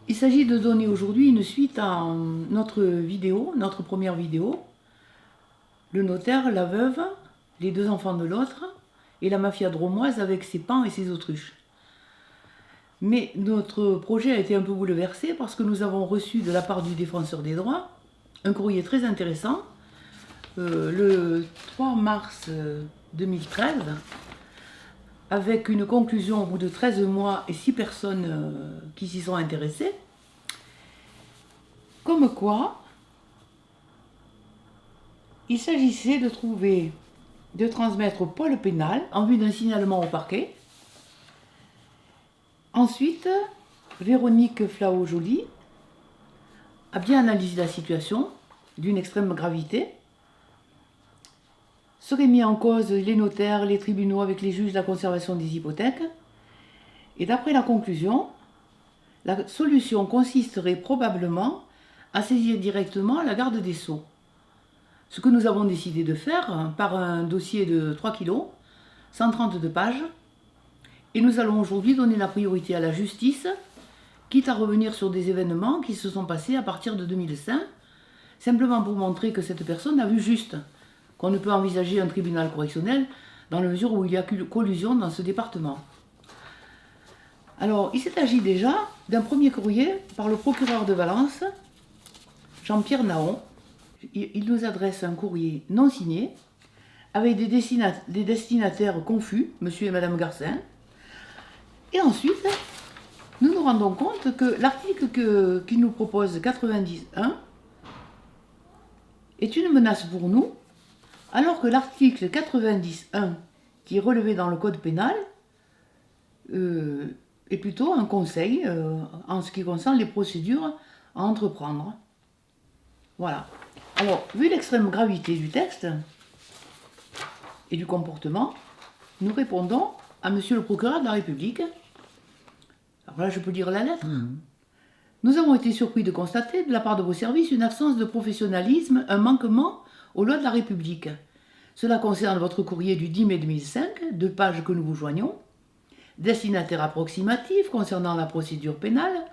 Il s'agit de donner aujourd'hui une suite à notre première vidéo. Le notaire, la veuve, les deux enfants de l'autre et la mafia drômoise avec ses paons et ses autruches. Mais notre projet a été un peu bouleversé parce que nous avons reçu de la part du défenseur des droits un courrier très intéressant le 3 mars 2013 avec une conclusion au bout de 13 mois et 6 personnes qui s'y sont intéressées. Comme quoi, il s'agissait de transmettre au pôle pénal en vue d'un signalement au parquet. Ensuite, Véronique Flao-Joly a bien analysé la situation d'une extrême gravité. Seraient mis en cause les notaires, les tribunaux avec les juges de la conservation des hypothèques. Et d'après la conclusion, la solution consisterait probablement à saisir directement la garde des Sceaux. Ce que nous avons décidé de faire par un dossier de 3 kilos, 132 pages. Et nous allons aujourd'hui donner la priorité à la justice, quitte à revenir sur des événements qui se sont passés à partir de 2005, simplement pour montrer que cette personne a vu juste, qu'on ne peut envisager un tribunal correctionnel dans la mesure où il y a collusion dans ce département. Alors, il s'est agi déjà d'un premier courrier par le procureur de Valence, Jean-Pierre Naon. Il nous adresse un courrier non signé, avec des destinataires confus, monsieur et madame Garcin. Et ensuite, nous nous rendons compte que l'article qu'il nous propose, 90.1, est une menace pour nous, alors que l'article 90.1, qui est relevé dans le code pénal, est plutôt un conseil en ce qui concerne les procédures à entreprendre. Voilà. Alors, vu l'extrême gravité du texte et du comportement, nous répondons à monsieur le procureur de la République. Alors là, je peux lire la lettre. Nous avons été surpris de constater de la part de vos services une absence de professionnalisme, un manquement aux lois de la République. Cela concerne votre courrier du 10 mai 2005, 2 pages que nous vous joignons. Destinataire approximatif concernant la procédure pénale.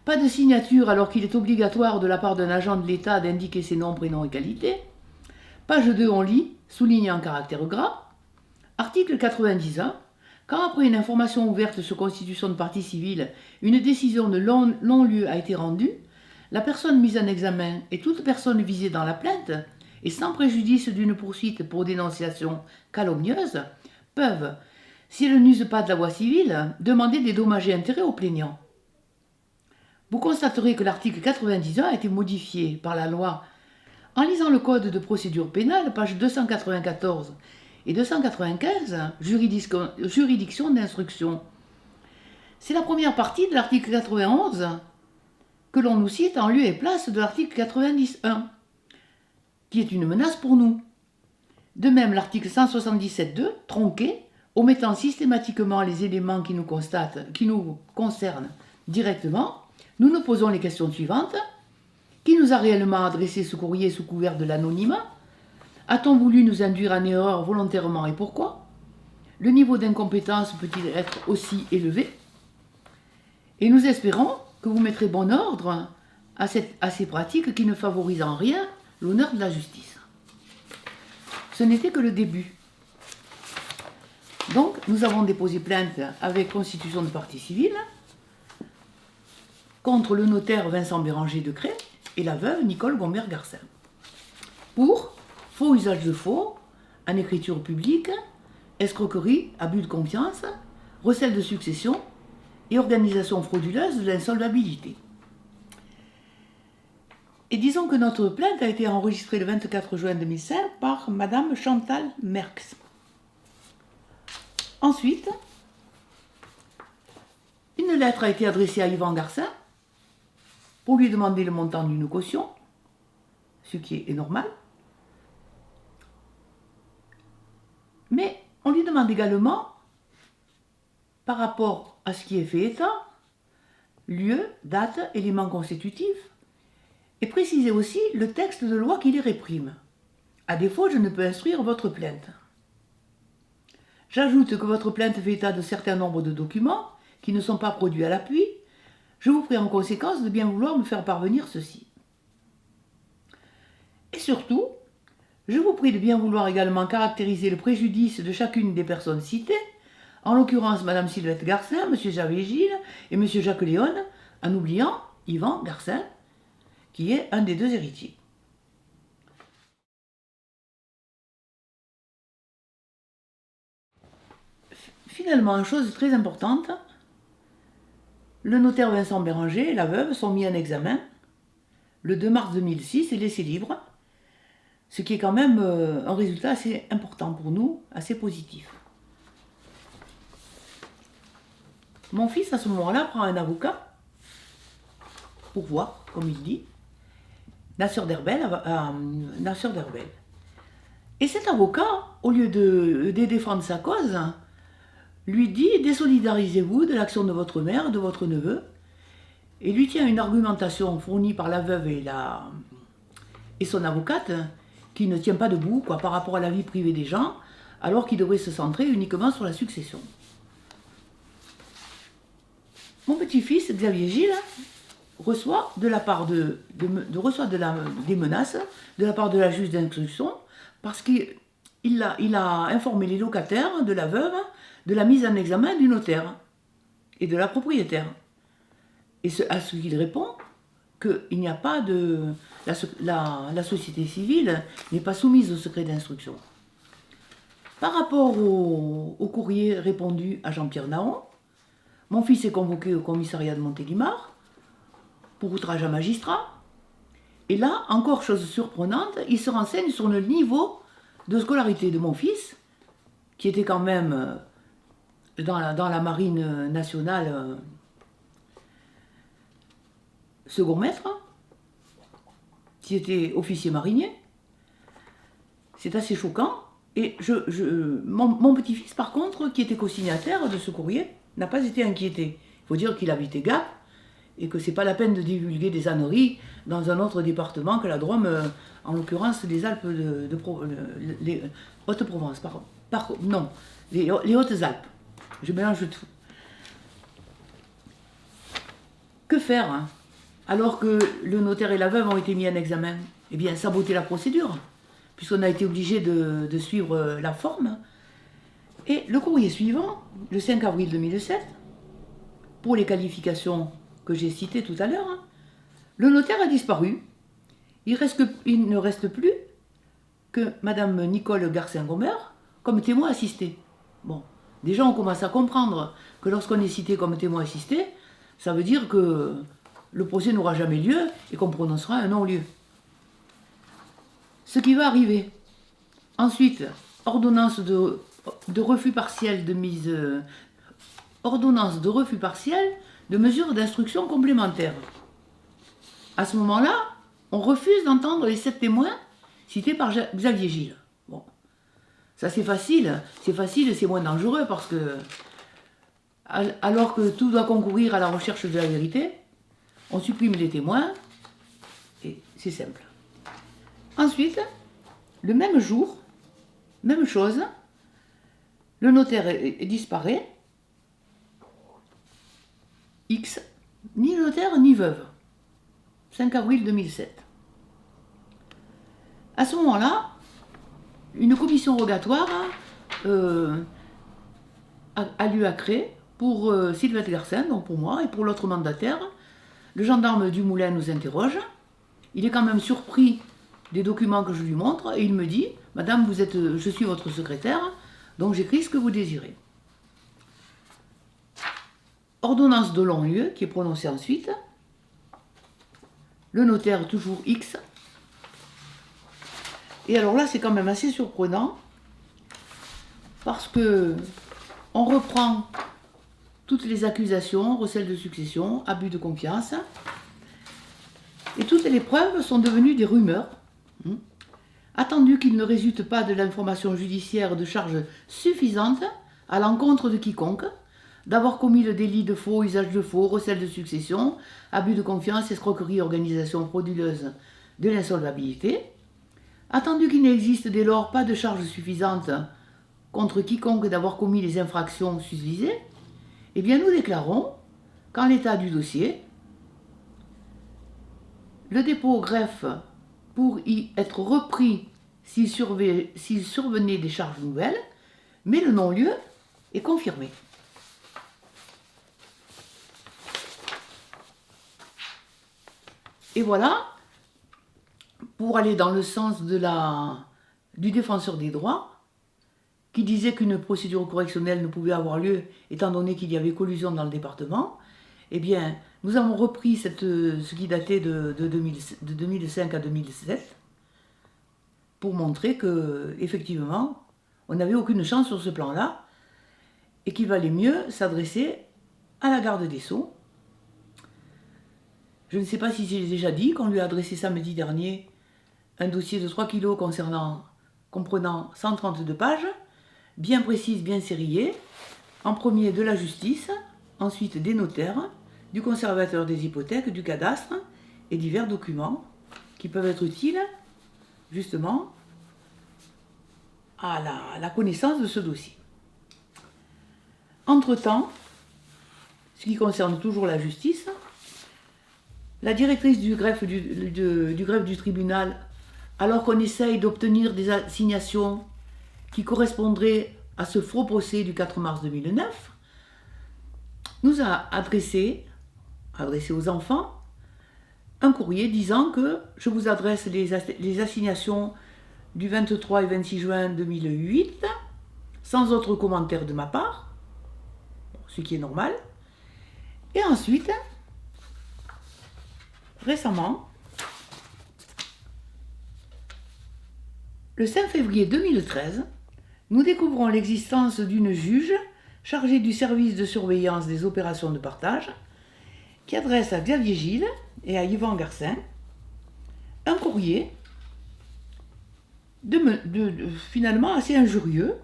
Pas de signature alors qu'il est obligatoire de la part d'un agent de l'État d'indiquer ses noms, prénoms et qualités. Page 2, on lit, souligné en caractère gras. Article 90.1. Quand après une information ouverte sur constitution de partie civile, une décision de non-lieu a été rendue, la personne mise en examen et toute personne visée dans la plainte, et sans préjudice d'une poursuite pour dénonciation calomnieuse, peuvent, si elles n'usent pas de la voie civile, demander des dommages et intérêts au plaignant. Vous constaterez que l'article 91 a été modifié par la loi. En lisant le code de procédure pénale, pages 294 et 295, juridiction d'instruction. C'est la première partie de l'article 91 que l'on nous cite en lieu et place de l'article 90.1, qui est une menace pour nous. De même, l'article 177.2, tronqué, omettant systématiquement les éléments qui nous concernent directement, nous nous posons les questions suivantes. Qui nous a réellement adressé ce courrier sous couvert de l'anonymat? A-t-on voulu nous induire en erreur volontairement et pourquoi? Le niveau d'incompétence peut-il être aussi élevé? Et nous espérons que vous mettrez bon ordre à ces pratiques qui ne favorisent en rien l'honneur de la justice. Ce n'était que le début. Donc, nous avons déposé plainte avec constitution de partie civile contre le notaire Vincent Béranger de Cré et la veuve Nicole Gombert-Garcin pour faux usage de faux en écriture publique, escroquerie, abus de confiance, recel de succession et organisation frauduleuse de l'insolvabilité. Et disons que notre plainte a été enregistrée le 24 juin 2005 par Madame Chantal Merckx. Ensuite, une lettre a été adressée à Yvan Garcin pour lui demander le montant d'une caution, ce qui est normal. Mais on lui demande également, par rapport à ce qui est fait état, lieu, date, éléments constitutifs, et préciser aussi le texte de loi qui les réprime. À défaut, je ne peux instruire votre plainte. J'ajoute que votre plainte fait état de certains nombres de documents qui ne sont pas produits à l'appui. Je vous prie en conséquence de bien vouloir me faire parvenir ceci. Et surtout, je vous prie de bien vouloir également caractériser le préjudice de chacune des personnes citées, en l'occurrence Madame Sylvette Garcin, Monsieur Xavier Gilles et Monsieur Jacques Léon, en oubliant Yvan Garcin, qui est un des deux héritiers. Finalement, chose très importante, le notaire Vincent Béranger et la veuve sont mis en examen le 2 mars 2006 et laissés libres, ce qui est quand même un résultat assez important pour nous, assez positif. Mon fils, à ce moment-là, prend un avocat pour voir, comme il dit, Nasser Derbel. Et cet avocat, au lieu de défendre sa cause, lui dit « Désolidarisez-vous de l'action de votre mère, de votre neveu », et lui tient une argumentation fournie par la veuve et son avocate qui ne tient pas debout par rapport à la vie privée des gens, alors qu'il devrait se centrer uniquement sur la succession. Mon petit-fils, Xavier Gilles, reçoit des menaces de la part de la juge d'instruction parce qu'il a informé les locataires de la veuve de la mise en examen du notaire et de la propriétaire. Et à ce qu'il répond qu'il n'y a pas de... La société civile n'est pas soumise au secret d'instruction. Par rapport au courrier répondu à Jean-Pierre Naon, mon fils est convoqué au commissariat de Montélimar pour outrage à magistrat. Et là, encore chose surprenante, il se renseigne sur le niveau de scolarité de mon fils, qui était quand même dans la marine nationale second maître, qui était officier marinier. C'est assez choquant. Et mon petit-fils, par contre, qui était co-signataire de ce courrier, n'a pas été inquiété. Il faut dire qu'il habitait Gap et que c'est pas la peine de divulguer des âneries dans un autre département que la Drôme, en l'occurrence les Alpes les Hautes-Provence, non, les Hautes-Alpes. Je mélange tout. Que faire hein, alors que le notaire et la veuve ont été mis en examen? Eh bien, saboter la procédure, puisqu'on a été obligé de suivre la forme. Et le courrier suivant, le 5 avril 2007, pour les qualifications que j'ai citées tout à l'heure, le notaire a disparu. Il ne reste plus que Madame Nicole Garcin-Gomer comme témoin assisté. Bon, déjà on commence à comprendre que lorsqu'on est cité comme témoin assisté, ça veut dire que le procès n'aura jamais lieu et qu'on prononcera un non-lieu. Ce qui va arriver. Ensuite, ordonnance de refus partiel ordonnance de refus partiel de mesures d'instruction complémentaires. À ce moment-là, on refuse d'entendre les 7 témoins cités par Xavier Gilles. Bon, ça c'est facile, c'est moins dangereux parce que, alors que tout doit concourir à la recherche de la vérité, on supprime les témoins et c'est simple. Ensuite, le même jour, même chose, le notaire disparaît, X, ni notaire ni veuve, 5 avril 2007. À ce moment-là, une commission rogatoire a lieu à créer pour Sylvette Garcin, donc pour moi, et pour l'autre mandataire. Le gendarme Dumoulin nous interroge. Il est quand même surpris des documents que je lui montre et il me dit « Madame, je suis votre secrétaire, donc j'écris ce que vous désirez. » Ordonnance de non-lieu qui est prononcée ensuite. Le notaire toujours X. Et alors là, c'est quand même assez surprenant parce que on reprend toutes les accusations, recel de succession, abus de confiance, et toutes les preuves sont devenues des rumeurs. Attendu qu'il ne résulte pas de l'information judiciaire de charge suffisante à l'encontre de quiconque, d'avoir commis le délit de faux, usage de faux, recel de succession, abus de confiance, escroquerie, organisation frauduleuse de l'insolvabilité, attendu qu'il n'existe dès lors pas de charge suffisante contre quiconque d'avoir commis les infractions susvisées, eh bien nous déclarons qu'en l'état du dossier, le dépôt au greffe pour y être repris s'il survenait des charges nouvelles, mais le non-lieu est confirmé. Et voilà, pour aller dans le sens du défenseur des droits, qui disait qu'une procédure correctionnelle ne pouvait avoir lieu étant donné qu'il y avait collusion dans le département, eh bien, nous avons repris ce qui datait de 2005 à 2007 pour montrer que, effectivement, on n'avait aucune chance sur ce plan-là et qu'il valait mieux s'adresser à la garde des Sceaux. Je ne sais pas si j'ai déjà dit qu'on lui a adressé samedi dernier un dossier de 3 kilos comprenant 132 pages, bien précises, bien sériées, en premier de la justice, ensuite des notaires, du conservateur des hypothèques, du cadastre et divers documents qui peuvent être utiles justement à la connaissance de ce dossier. Entre-temps, ce qui concerne toujours la justice, la directrice du greffe du tribunal, alors qu'on essaye d'obtenir des assignations qui correspondraient à ce faux procès du 4 mars 2009, nous a adressé aux enfants un courrier disant que je vous adresse les assignations du 23 et 26 juin 2008 sans autre commentaire de ma part, ce qui est normal. Et ensuite, récemment, le 5 février 2013, nous découvrons l'existence d'une juge chargée du service de surveillance des opérations de partage qui adresse à Xavier Gilles et à Yvan Garcin un courrier finalement assez injurieux,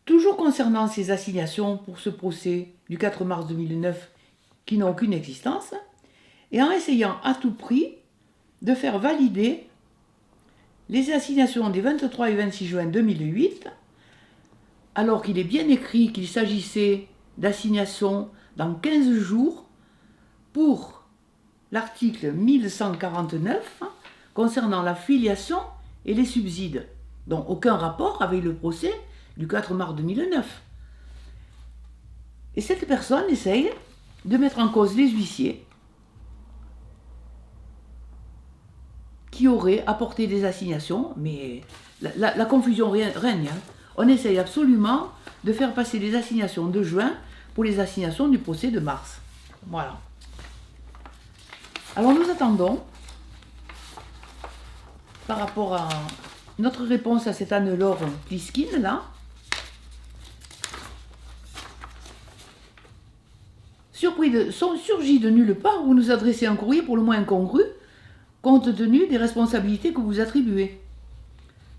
toujours concernant ces assignations pour ce procès du 4 mars 2009 qui n'ont aucune existence, et en essayant à tout prix de faire valider les assignations des 23 et 26 juin 2008, alors qu'il est bien écrit qu'il s'agissait d'assignations dans 15 jours pour l'article 1149 concernant la filiation et les subsides, donc aucun rapport avec le procès du 4 mars 2009. Et cette personne essaye de mettre en cause les huissiers qui auraient apporté des assignations, mais la confusion règne. On essaye absolument de faire passer les assignations de juin pour les assignations du procès de mars. Voilà. Alors nous attendons, par rapport à notre réponse à cette Anne-Laure Pliskin, là, surgit de nulle part, vous nous adressez un courrier pour le moins incongru, compte tenu des responsabilités que vous attribuez.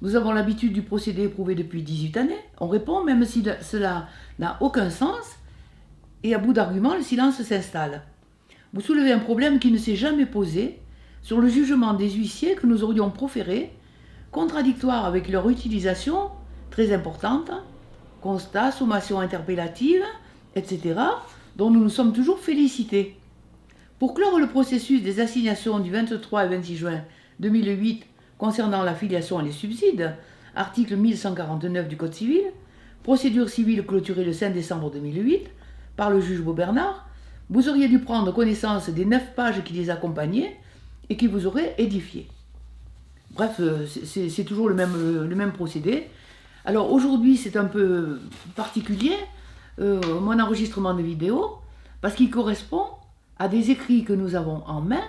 Nous avons l'habitude du procédé éprouvé depuis 18 années. On répond même si cela n'a aucun sens, et à bout d'arguments, le silence s'installe. Vous soulevez un problème qui ne s'est jamais posé sur le jugement des huissiers que nous aurions proféré, contradictoire avec leur utilisation, très importante, constat, sommation interpellative, etc., dont nous nous sommes toujours félicités. Pour clore le processus des assignations du 23 et 26 juin 2008 concernant la filiation et les subsides, article 1149 du Code civil, procédure civile clôturée le 5 décembre 2008 par le juge Beaubernard, vous auriez dû prendre connaissance des 9 pages qui les accompagnaient et qui vous auraient édifié. Bref, c'est toujours le même procédé. Alors aujourd'hui, c'est un peu particulier, mon enregistrement de vidéo, parce qu'il correspond à des écrits que nous avons en main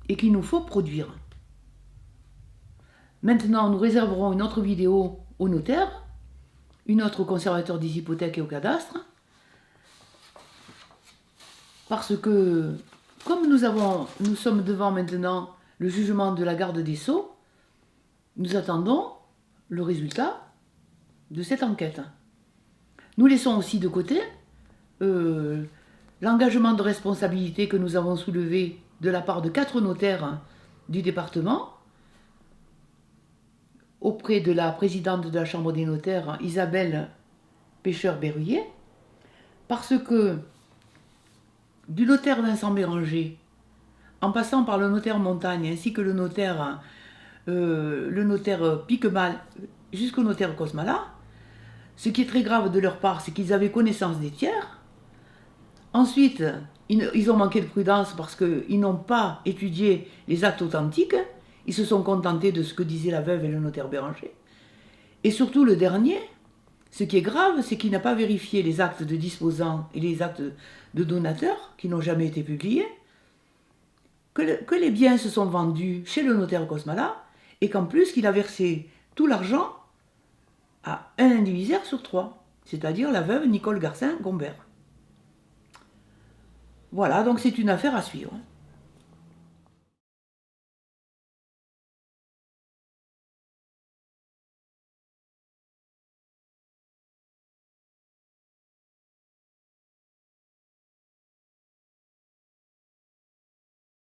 et qu'il nous faut produire. Maintenant, nous réserverons une autre vidéo au notaire, une autre au conservateur des hypothèques et au cadastre, parce que, comme nous sommes devant maintenant le jugement de la garde des Sceaux, nous attendons le résultat de cette enquête. Nous laissons aussi de côté l'engagement de responsabilité que nous avons soulevé de la part de 4 notaires du département, auprès de la présidente de la Chambre des notaires, Isabelle Pêcheur-Berruyer, parce que du notaire Vincent Béranger, en passant par le notaire Montagne, ainsi que le notaire Piquemal, jusqu'au notaire Cosmala, ce qui est très grave de leur part, c'est qu'ils avaient connaissance des tiers. Ensuite, ils ont manqué de prudence parce qu'ils n'ont pas étudié les actes authentiques. Ils se sont contentés de ce que disaient la veuve et le notaire Béranger. Et surtout, le dernier, ce qui est grave, c'est qu'il n'a pas vérifié les actes de disposants et les actes de donateurs, qui n'ont jamais été publiés, que les biens se sont vendus chez le notaire Cosmala, et qu'en plus, qu'il a versé tout l'argent à un indivisaire sur 3, c'est-à-dire la veuve Nicole Garcin-Gombert. Voilà, donc c'est une affaire à suivre.